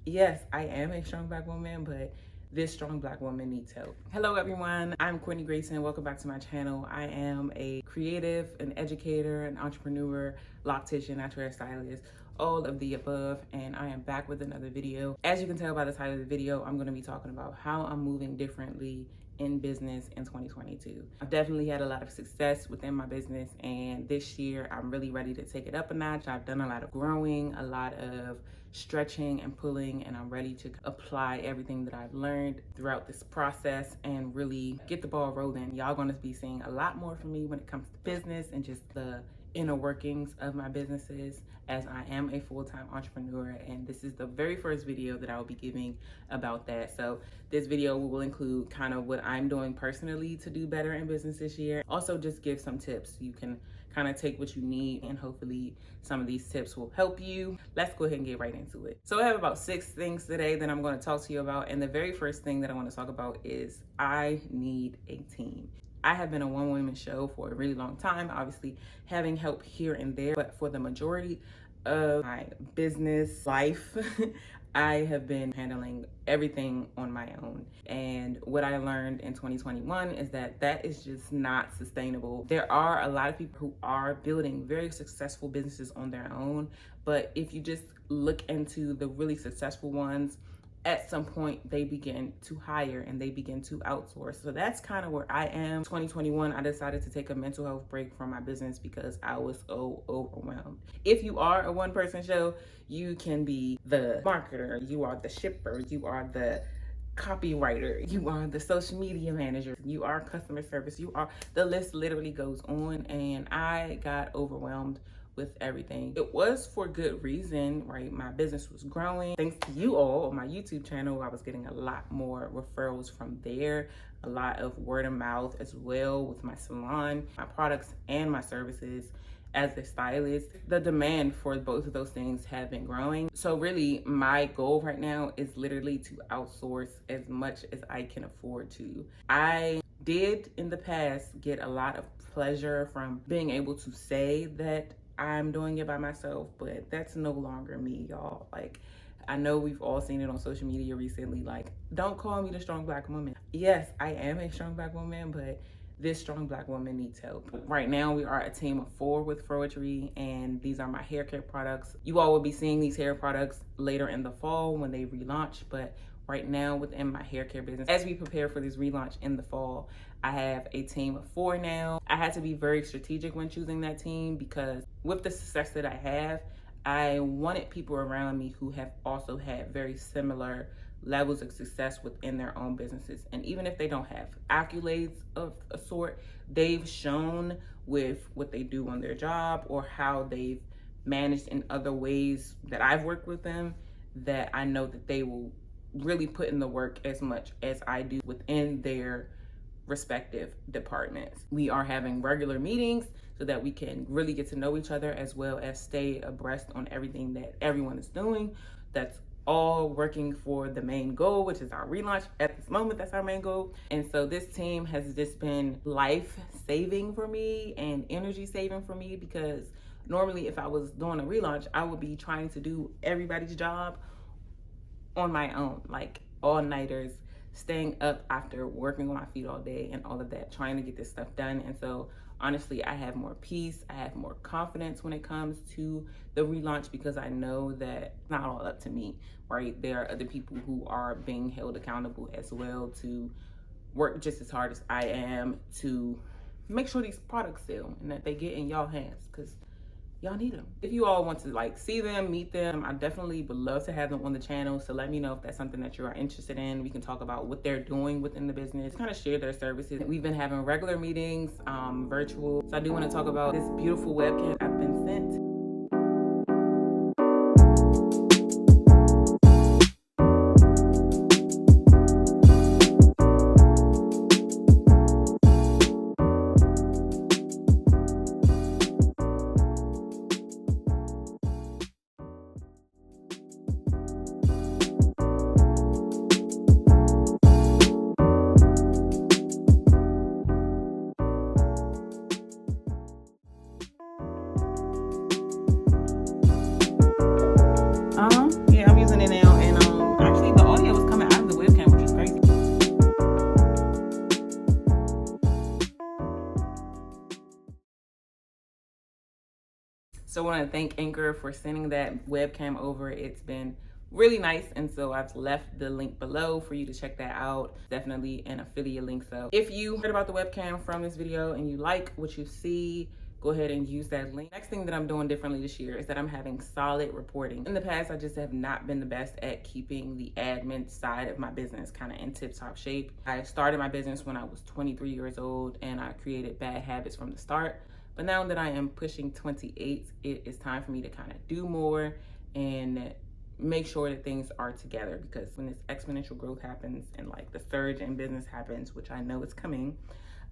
Yes, I am a strong Black woman, but this strong Black woman needs help. Hello everyone, I'm Courtney Grayson. Welcome back to my channel. I am a creative, an educator, an entrepreneur, loctician, natural hair stylist, all of the above, and I am back with another video. As you can tell by the title of the video, I'm gonna be talking about how I'm moving differently in business in 2022. I've definitely had a lot of success within my business, and this year I'm really ready to take it up a notch. I've done a lot of growing, a lot of stretching and pulling, and I'm ready to apply everything that I've learned throughout this process and really get the ball rolling. Y'all gonna be seeing a lot more from me when it comes to business and just the inner workings of my businesses, as I am a full-time entrepreneur, and this is the very first video that I will be giving about that. So this video will include kind of what I'm doing personally to do better in business this year. Also just give some tips. You can kind of take what you need, and hopefully some of these tips will help you. Let's go ahead and get right into it. So I have about 6 things today that I'm going to talk to you about, and the very first thing that I want to talk about is I need a team. I have been a one-woman show for a really long time, obviously having help here and there, but for the majority of my business life, I have been handling everything on my own. And what I learned in 2021 is that that is just not sustainable. There are a lot of people who are building very successful businesses on their own, but if you just look into the really successful ones, at some point they begin to hire and they begin to outsource. So that's kind of where I am. 2021, I decided to take a mental health break from my business because I was so overwhelmed. If you are a one-person show, you can be the marketer, you are the shipper, you are the copywriter, you are the social media manager, you are customer service, you are, the list literally goes on, and I got overwhelmed with everything. It was for good reason, right? My business was growing. Thanks to you all on my YouTube channel, I was getting a lot more referrals from there, a lot of word of mouth as well with my salon, my products and my services. As a stylist, the demand for both of those things have been growing. So really my goal right now is literally to outsource as much as I can afford to. I did in the past get a lot of pleasure from being able to say that I'm doing it by myself, but that's no longer me, y'all. Like, I know we've all seen it on social media recently, like, don't call me the strong Black woman. Yes, I am a strong Black woman, but this strong Black woman needs help. Right now, we are a team of 4 with Froetry, and these are my hair care products. You all will be seeing these hair products later in the fall when they relaunch, but right now within my hair care business, as we prepare for this relaunch in the fall, I have a team of 4 now. I had to be very strategic when choosing that team because with the success that I have, I wanted people around me who have also had very similar levels of success within their own businesses. And even if they don't have accolades of a sort, they've shown with what they do on their job or how they've managed in other ways that I've worked with them, that I know that they will really put in the work as much as I do within their respective departments. We are having regular meetings so that we can really get to know each other, as well as stay abreast on everything that everyone is doing. That's all working for the main goal, which is our relaunch. At this moment, that's our main goal. And so this team has just been life-saving for me and energy-saving for me, because normally if I was doing a relaunch, I would be trying to do everybody's job on my own, like all-nighters, staying up after working on my feet all day and all of that, trying to get this stuff done. And so honestly, I have more peace, I have more confidence when it comes to the relaunch, because I know that it's not all up to me, right? There are other people who are being held accountable as well to work just as hard as I am to make sure these products sell and that they get in y'all hands, because y'all need them. If you all want to like see them, meet them, I definitely would love to have them on the channel. So let me know if that's something that you are interested in. We can talk about what they're doing within the business, kind of share their services. We've been having regular meetings, virtual. So I do want to talk about this beautiful webcam I've been sent. So I want to thank Anchor for sending that webcam over. It's been really nice, and so I've left the link below for you to check that out. Definitely an affiliate link. So if you heard about the webcam from this video and you like what you see, go ahead and use that link. Next thing that I'm doing differently this year is that I'm having solid reporting. In the past, I just have not been the best at keeping the admin side of my business kind of in tip-top shape. I started my business when I was 23 years old, and I created bad habits from the start. But now that I am pushing 28, it is time for me to kind of do more and make sure that things are together, because when this exponential growth happens and like the surge in business happens, which I know is coming,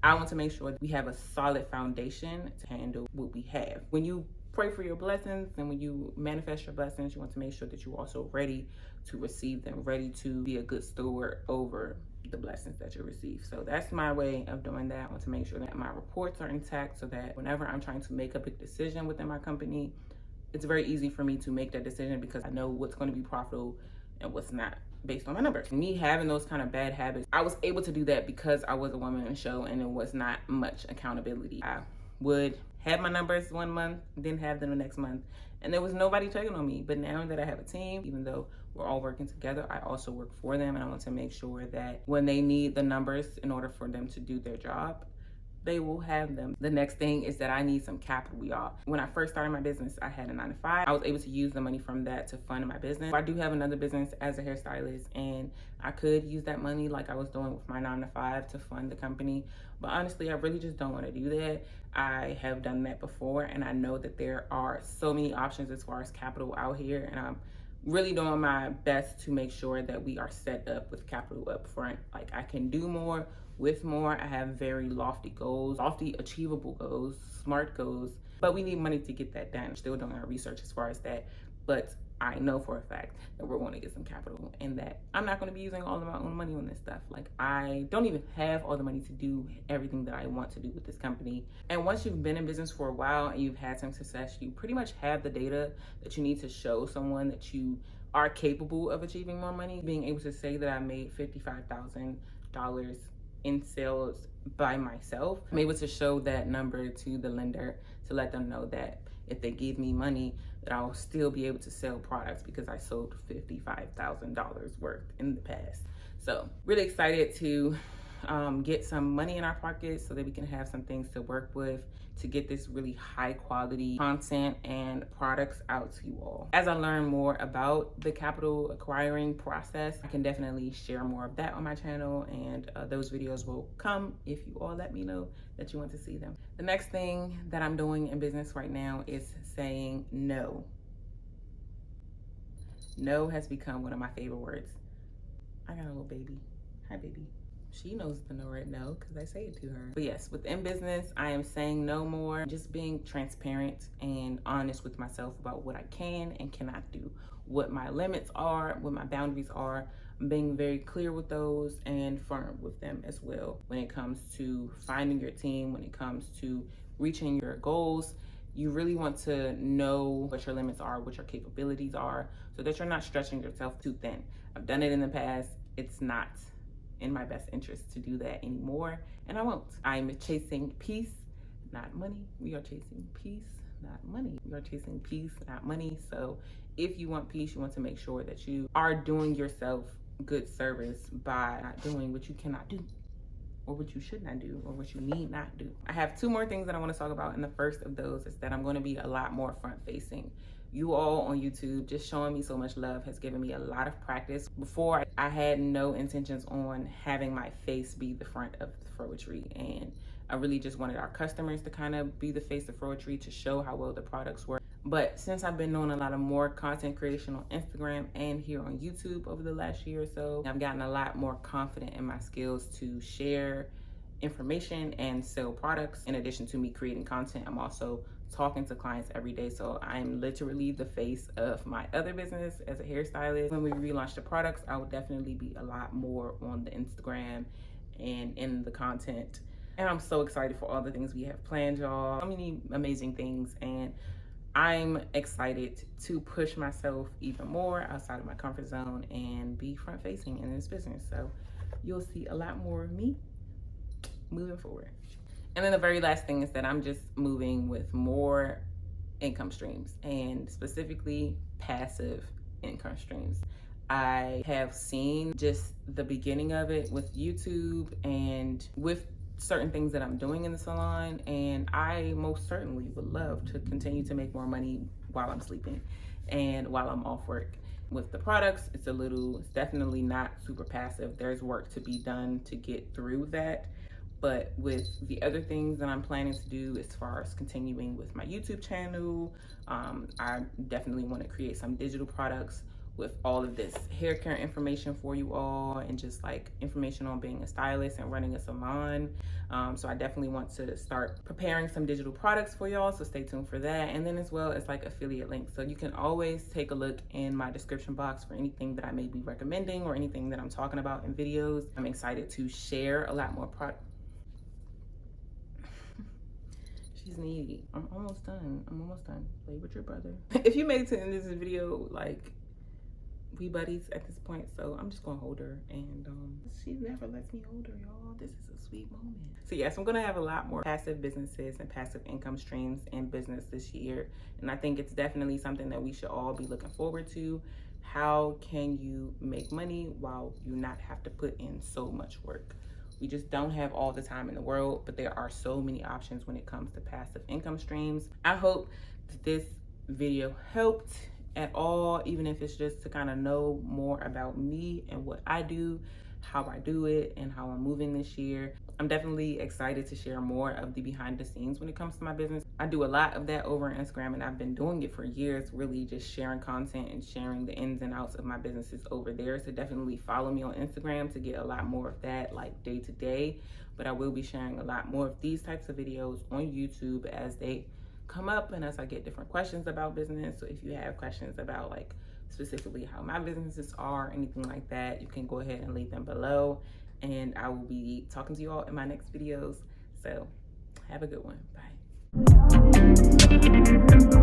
I want to make sure that we have a solid foundation to handle what we have. When you pray for your blessings and when you manifest your blessings, you want to make sure that you're also ready to receive them, ready to be a good steward over the blessings that you receive. So that's my way of doing that. I want to make sure that my reports are intact so that whenever I'm trying to make a big decision within my company, it's very easy for me to make that decision because I know what's going to be profitable and what's not based on my numbers. Me having those kind of bad habits, I was able to do that because I was a woman in the show and it was not much accountability. I would have my numbers one month, then have them the next month, and there was nobody checking on me. But now that I have a team, even though we're all working together, I also work for them, and I want to make sure that when they need the numbers in order for them to do their job, they will have them. The next thing is that I need some capital, y'all. When I first started my business, I had a 9-to-5. I was able to use the money from that to fund my business. I do have another business as a hairstylist, and I could use that money like I was doing with my 9-to-5 to fund the company. But honestly, I really just don't want to do that. I have done that before, and I know that there are so many options as far as capital out here, and I'm really doing my best to make sure that we are set up with capital up front. Like, I can do more with more. I have very lofty goals, lofty achievable goals, smart goals, but we need money to get that done. We're still doing our research as far as that, but I know for a fact that we're going to get some capital, and that I'm not going to be using all of my own money on this stuff. Like, I don't even have all the money to do everything that I want to do with this company. And once you've been in business for a while and you've had some success, you pretty much have the data that you need to show someone that you are capable of achieving more money. Being able to say that I made $55,000 in sales by myself, I'm able to show that number to the lender to let them know that if they give me money, that I'll still be able to sell products because I sold $55,000 worth in the past. So really excited to get some money in our pockets so that we can have some things to work with to get this really high quality content and products out to you all. As I learn more about the capital acquiring process, I can definitely share more of that on my channel, and those videos will come if you all let me know that you want to see them. The next thing that I'm doing in business right now is saying no. No has become one of my favorite words. I got a little baby. Hi, baby. She knows the no right no because I say it to her. But yes, within business, I am saying no more, just being transparent and honest with myself about what I can and cannot do, what my limits are, what my boundaries are, being very clear with those and firm with them as well. When it comes to finding your team, when it comes to reaching your goals, you really want to know what your limits are, what your capabilities are, so that you're not stretching yourself too thin. I've done it in the past. It's not in my best interest to do that anymore, and I won't. I'm chasing peace, not money. We are chasing peace, not money. We are chasing peace, not money. So if you want peace, you want to make sure that you are doing yourself good service by not doing what you cannot do, or what you should not do, or what you need not do. I have 2 more things that I want to talk about, and the first of those is that I'm going to be a lot more front facing. You all on YouTube just showing me so much love has given me a lot of practice. Before, I had no intentions on having my face be the front of the Froetry, and I really just wanted our customers to kind of be the face of Froetry to show how well the products were. But since I've been doing a lot of more content creation on Instagram and here on YouTube over the last year or so, I've gotten a lot more confident in my skills to share information and sell products. In addition to me creating content, I'm also talking to clients every day. So I'm literally the face of my other business as a hairstylist. When we relaunch the products, I will definitely be a lot more on the Instagram and in the content. And I'm so excited for all the things we have planned, y'all. So many amazing things, and I'm excited to push myself even more outside of my comfort zone and be front facing in this business. So you'll see a lot more of me moving forward. And then the very last thing is that I'm just moving with more income streams, and specifically passive income streams. I have seen just the beginning of it with YouTube and with certain things that I'm doing in the salon, and I most certainly would love to continue to make more money while I'm sleeping and while I'm off work. With the products, it's definitely not super passive. There's work to be done to get through that. But with the other things that I'm planning to do as far as continuing with my YouTube channel, I definitely want to create some digital products with all of this hair care information for you all, and just like information on being a stylist and running a salon. So I definitely want to start preparing some digital products for y'all, so stay tuned for that. And then as well as like affiliate links, so you can always take a look in my description box for anything that I may be recommending or anything that I'm talking about in videos. I'm excited to share a lot more products. She's needy. I'm almost done. Play with your brother. If you made it to the end of this video, like, we buddies at this point, so I'm just gonna hold her, and she never lets me hold her, y'all. This is a sweet moment. So yes, I'm gonna have a lot more passive businesses and passive income streams in business this year, and I think it's definitely something that we should all be looking forward to. How can you make money while you not have to put in so much work? We just don't have all the time in the world, but there are so many options when it comes to passive income streams. I hope that this video helped at all, even if it's just to kind of know more about me and what I do, how I do it, and how I'm moving this year. I'm definitely excited to share more of the behind the scenes when it comes to my business. I do a lot of that over on Instagram, and I've been doing it for years, really just sharing content and sharing the ins and outs of my businesses over there. So definitely follow me on Instagram to get a lot more of that, like day to day. But I will be sharing a lot more of these types of videos on YouTube as they come up and as I get different questions about business. So if you have questions about like specifically how my businesses are, anything like that, you can go ahead and leave them below, and I will be talking to you all in my next videos. So have a good one. Bye.